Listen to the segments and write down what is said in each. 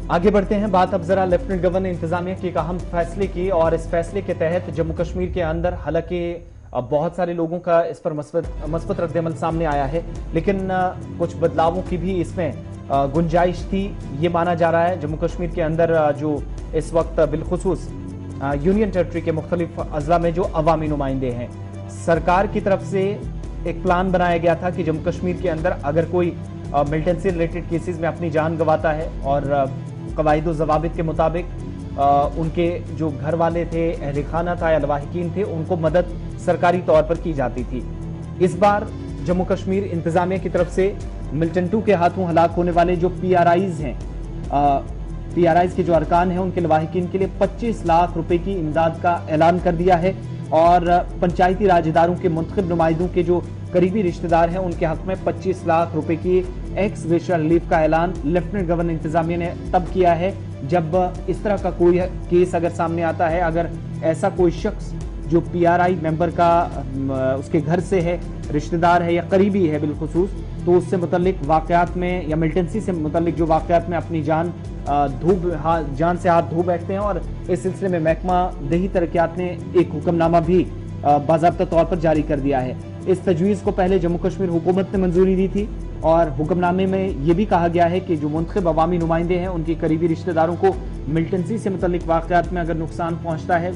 आगे बढ़ते हैं। बात अब जरा लेफ्टिनेंट गवर्नर इंतजामिया की एक अहम फैसले की, और इस फैसले के तहत जम्मू कश्मीर के अंदर हालांकि बहुत सारे लोगों का इस पर मस्बत रद्द-ए-अमल सामने आया है, लेकिन कुछ बदलावों की भी इसमें गुंजाइश थी। ये माना जा रहा है जम्मू कश्मीर के अंदर जो इस वक्त बिलखुसूस यूनियन टेरिटरी के मुख्तलिफ अजला में जो अवामी नुमाइंदे हैं, सरकार की तरफ से एक प्लान बनाया गया था कि जम्मू कश्मीर के अंदर अगर कोई मिलिटेंसी रिलेटेड केसेस में अपनी जान गंवाता है और कवायद ज़वाबित के मुताबिक उनके जो घर वाले थे, अहल खाना था या लवाहिकीन थे, उनको मदद सरकारी तौर पर की जाती थी। इस बार जम्मू कश्मीर इंतजामिया की तरफ से मिलिटेंटों के हाथों हलाक होने वाले जो PRIs हैं, PRIs के जो अरकान हैं, उनके लवाहिकीन के लिए 25 लाख रुपए की इमदाद का ऐलान कर दिया है। और पंचायती राज इदारों के मुंतखब नुमाइंदों के जो करीबी रिश्तेदार हैं, उनके हक में 25 लाख रुपए की एक्स ग्रेशिया रिलीफ का ऐलान लेफ्टिनेंट गवर्नर इंतजामिया ने तब किया है जब इस तरह का कोई केस अगर सामने आता है, अगर ऐसा कोई शख्स जो PRI मेंबर का उसके घर से है, रिश्तेदार है या करीबी है बिलखुसूस, तो उससे मुतल्लिक वाकयात में या मिलिटेंसी से मुतल्लिक जो वाकयात में अपनी जान से हाथ धो बैठते हैं। और इस सिलसिले में महकमा दही तरक्यात ने एक हुक्मनामा भी बाज़ाब्ता तौर पर जारी कर दिया है। इस तजवीज़ को पहले जम्मू कश्मीर हुकूमत ने मंजूरी दी थी और हुक्मनामे में यह भी कहा गया है कि जो मुंतखब अवामी नुमाइंदे हैं, उनके करीबी रिश्तेदारों को मिलिटेंसी से मुतल्लिक वाकयात में अगर नुकसान पहुंचता है,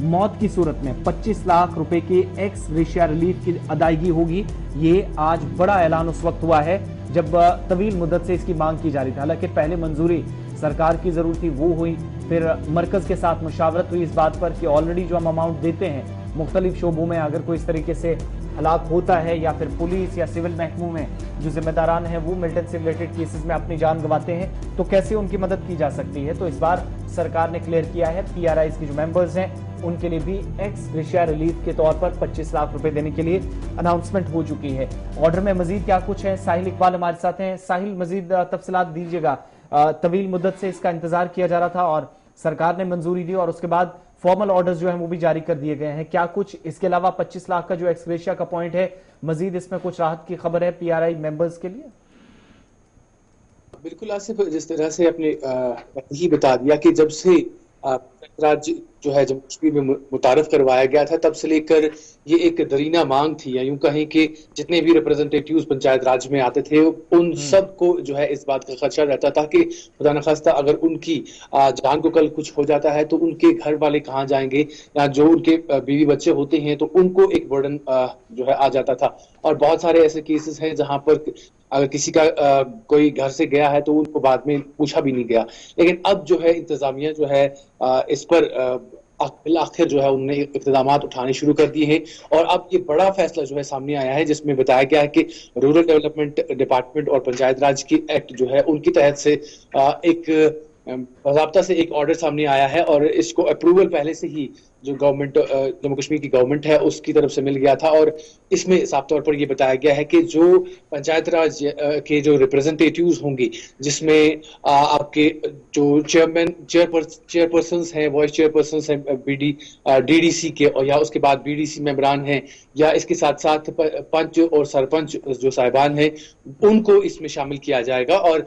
मौत की सूरत में 25 लाख रुपए की एक्स ग्रेशिया रिलीफ की अदायगी होगी। ये आज बड़ा ऐलान उस वक्त हुआ है जब तवील मुद्दत से इसकी मांग की जा रही थी। हालांकि पहले मंजूरी सरकार की जरूर थी, वो हुई, फिर मरकज के साथ मुशावरत हुई इस बात पर कि ऑलरेडी जो हम अमाउंट देते हैं मुख्तलिफ शोबों में, अगर कोई इस तरीके से हलाक होता है या फिर पुलिस या सिविल महकमों में जो जिम्मेदारान हैं वो मिलिटेंसी रिलेटेड केसेस में अपनी जान गंवाते हैं, तो कैसे उनकी मदद की जा सकती है। तो इस बार सरकार ने क्लियर किया है PRIs के जो मेंबर्स हैं उनके लिए भी एक्स ग्रेशिया रिलीफ के तौर पर 25 लाख रुपए देने के लिए अनाउंसमेंट हो चुकी है। ऑर्डर में मजीद क्या कुछ है, साहिल इकबाल हमारे साथ हैं। साहिल, मजीद तफसीलात दीजिएगा। तवील मुद्दत से इसका इंतजार किया जा रहा था और सरकार ने मंजूरी दी और उसके बाद फॉर्मल ऑर्डर्स जो है वो भी जारी कर दिए गए हैं। क्या कुछ इसके अलावा 25 लाख का जो एक्स ग्रेशिया का पॉइंट है, मजीद इसमें कुछ राहत की खबर है PRI मेंबर्स के लिए? बिल्कुल आसिफ, जिस तरह से आपने ही बता दिया कि जब से राज्य जो है जम्मू कश्मीर में मुतारफ करवाया गया था, तब से लेकर ये एक दरीना मांग थी, या यूं कहें कि जितने भी रिप्रेजेंटेटिव्स पंचायत राज में आते थे उन सब को जो है इस बात का खदशा रहता था कि खुदा न खास्ता अगर उनकी जान को कल कुछ हो जाता है तो उनके घर वाले कहाँ जाएंगे, या जो उनके बीवी बच्चे होते हैं तो उनको एक बर्डन जो है आ जाता था। और बहुत सारे ऐसे केसेस हैं जहां पर अगर किसी का कोई घर से गया है तो उनको बाद में पूछा भी नहीं गया। लेकिन अब जो है इंतजामिया जो है इस पर आखिर जो है उन्होंने इक़दाम उठाने शुरू कर दिए हैं। और अब ये बड़ा फैसला जो है सामने आया है जिसमें बताया गया है कि रूरल डेवलपमेंट डिपार्टमेंट और पंचायत राज की एक्ट जो है उनकी तहत से एक बाज़ाब्ता से एक ऑर्डर सामने आया है और इसको अप्रूवल पहले से ही जो गवर्नमेंट जम्मू कश्मीर की गवर्नमेंट है उसकी तरफ से मिल गया था। और इसमें साफ तौर पर यह बताया गया है कि जो पंचायत राज के जो रिप्रेजेंटेटिव्स होंगे, जिसमें आपके जो चेयरपर्सन हैं, वाइस चेयरपर्सन हैं DDC के, और या उसके बाद BDC मेंबरान हैं, या इसके साथ साथ पंच और सरपंच जो साहिबान हैं, उनको इसमें शामिल किया जाएगा। और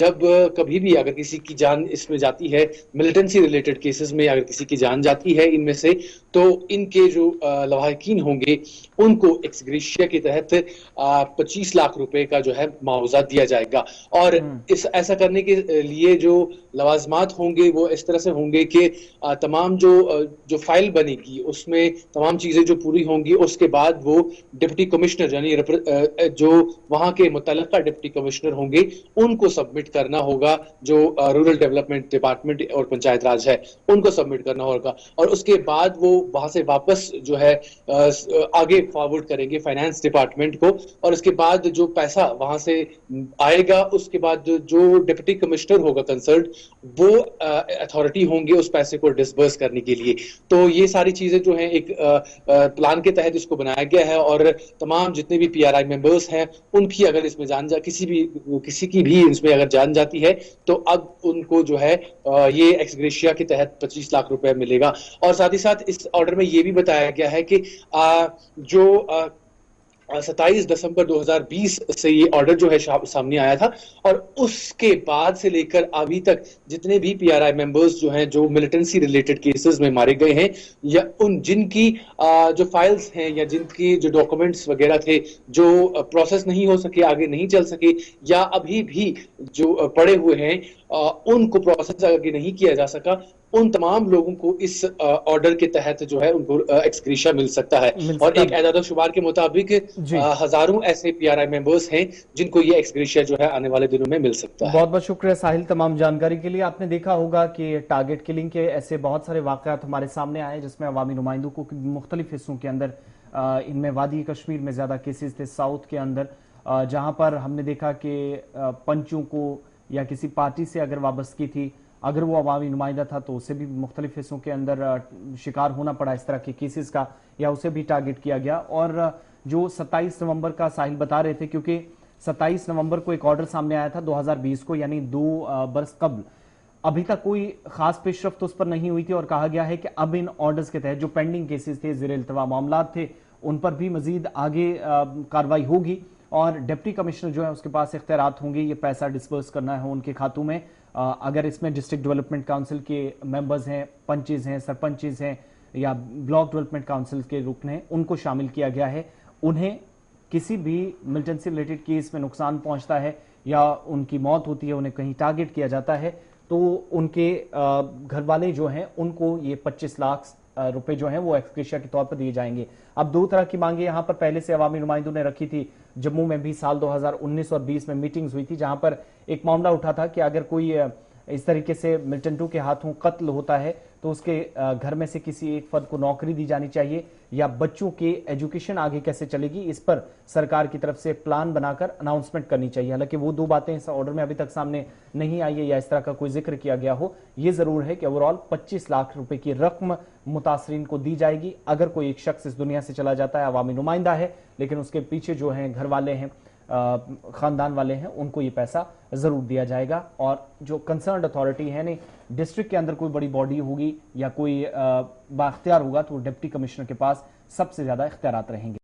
जब कभी भी अगर किसी की जान इसमें जाती है, मिलिटेंसी रिलेटेड केसेस में अगर किसी की जान जाती है इनमें से, तो इनके जो लवाहिकीन होंगे उनको एक्स ग्रेशिया के तहत 25 लाख रुपए का जो है मुआवजा दिया जाएगा। और ऐसा करने के लिए जो लवाजमात होंगे वो इस तरह से होंगे कि तमाम जो फाइल बनेगी उसमें तमाम चीजें जो पूरी होंगी, उसके बाद वो डिप्टी कमिश्नर यानी जो वहां के मुतल्लिका डिप्टी कमिश्नर होंगे उनको सबमिट करना होगा। जो रूरल डेवलपमेंट डिपार्टमेंट और पंचायत राज है उनको सबमिट करना होगा, और उसके बाद वो वहां से वापस जो है आगे फॉरवर्ड करेंगे फाइनेंस डिपार्टमेंट को। और उसके बाद जो पैसा वहां से आएगा, उसके बाद जो डिप्टी कमिश्नर होगा कंसर्न, वो अथॉरिटी होंगे उस पैसे को डिसबर्स करने के लिए। तो ये सारी चीजें जो हैं एक प्लान के तहत इसको बनाया गया है। और तमाम जितने भी PRI मेंबर्स हैं उनकी अगर इसमें किसी की भी इसमें अगर जान जाती है तो अब उनको जो है ये एक्स ग्रेशिया के तहत 25 लाख रुपए मिलेगा। और साथ ही साथ इस ऑर्डर में ये भी बताया गया है कि जो 27 दिसंबर 2020 से ये ऑर्डर जो है सामने आया था। और उसके बाद से लेकर अभी तक जितने भी पीआरआई मेंबर्स जो हैं, जो मिलिटेंसी रिलेटेड केसेस में मारे गए हैं, या उन जिनकी जो फाइल्स हैं या जिनके जो डॉक्यूमेंट्स वगैरह थे, जो प्रोसेस नहीं हो सके, आगे नहीं चल सके, या अभी भी जो पड़े हुए हैं, उनको प्रोसेस आगे नहीं किया जा सका, उन तमाम लोगों को इस ऑर्डर के तहत जो है उनको एक्सग्रेशिया मिल सकता है। और एक एजाज शुमार के मुताबिक हजारों ऐसे पीआरआई मेंबर्स हैं जिनको ये एक्सग्रेशिया जो है आने वाले दिनों में मिल सकता है। बहुत बहुत शुक्रिया साहिल तमाम जानकारी के लिए। आपने देखा होगा कि टारगेट किलिंग के ऐसे बहुत सारे वाकयात हमारे सामने आए जिसमें अवामी नुमाइंदों को मुख्तलिफ हिस्सों के अंदर, इनमें वादी कश्मीर में ज्यादा केसेस थे, साउथ के अंदर जहां पर हमने देखा कि पंचों को या किसी पार्टी से अगर वाबस्तगी थी, अगर वो अवामी नुमाइंदा था तो उसे भी मुख्तलिफ हिस्सों के अंदर शिकार होना पड़ा इस तरह के केसेस का, या उसे भी टारगेट किया गया। और जो 27 नवंबर का साहिल बता रहे थे, क्योंकि 27 नवंबर को एक ऑर्डर सामने आया था 2020 को, यानी 2 बरस कबल। अभी तक कोई खास पेशरफ्त उस पर नहीं हुई थी और कहा गया है कि अब इन ऑर्डर्स के तहत जो पेंडिंग केसेस थे, ज़ेर इल्तवा मामलात थे, उन पर भी मजीद आगे कार्रवाई होगी और डिप्टी कमिश्नर जो है उसके पास इख्तियारात होंगे ये पैसा डिस्बर्स करना है उनके खातों में। अगर इसमें डिस्ट्रिक्ट डेवलपमेंट काउंसिल के मेंबर्स हैं, पंचेज हैं, सरपंचेज हैं या ब्लॉक डेवलपमेंट काउंसिल के रुकन हैं, उनको शामिल किया गया है। उन्हें किसी भी मिलिटेंसी रिलेटेड केस में नुकसान पहुंचता है या उनकी मौत होती है, उन्हें कहीं टारगेट किया जाता है, तो उनके घर वाले जो हैं उनको ये 25 लाख रुपए जो हैं वो एक्सग्रेशिया के तौर पर दिए जाएंगे। अब 2 तरह की मांगे यहां पर पहले से अवामी नुमाइंदों ने रखी थी। जम्मू में भी साल 2019 और 20 में मीटिंग्स हुई थी जहां पर एक मामला उठा था कि अगर कोई इस तरीके से मिलिटेंटों के हाथों कत्ल होता है तो उसके घर में से किसी एक फर्द को नौकरी दी जानी चाहिए, या बच्चों के एजुकेशन आगे कैसे चलेगी इस पर सरकार की तरफ से प्लान बनाकर अनाउंसमेंट करनी चाहिए। हालांकि वो 2 बातें इस ऑर्डर में अभी तक सामने नहीं आई है या इस तरह का कोई जिक्र किया गया हो। ये जरूर है कि ओवरऑल 25 लाख रुपए की रकम मुतासरीन को दी जाएगी अगर कोई एक शख्स इस दुनिया से चला जाता है, अवामी नुमाइंदा है, लेकिन उसके पीछे जो है घर वाले हैं, खानदान वाले हैं, उनको ये पैसा जरूर दिया जाएगा। और जो कंसर्न्ड अथॉरिटी है, नहीं डिस्ट्रिक्ट के अंदर कोई बड़ी बॉडी होगी या कोई बाख्तियार होगा तो डिप्टी कमिश्नर के पास सबसे ज्यादा इख्तियारात रहेंगे।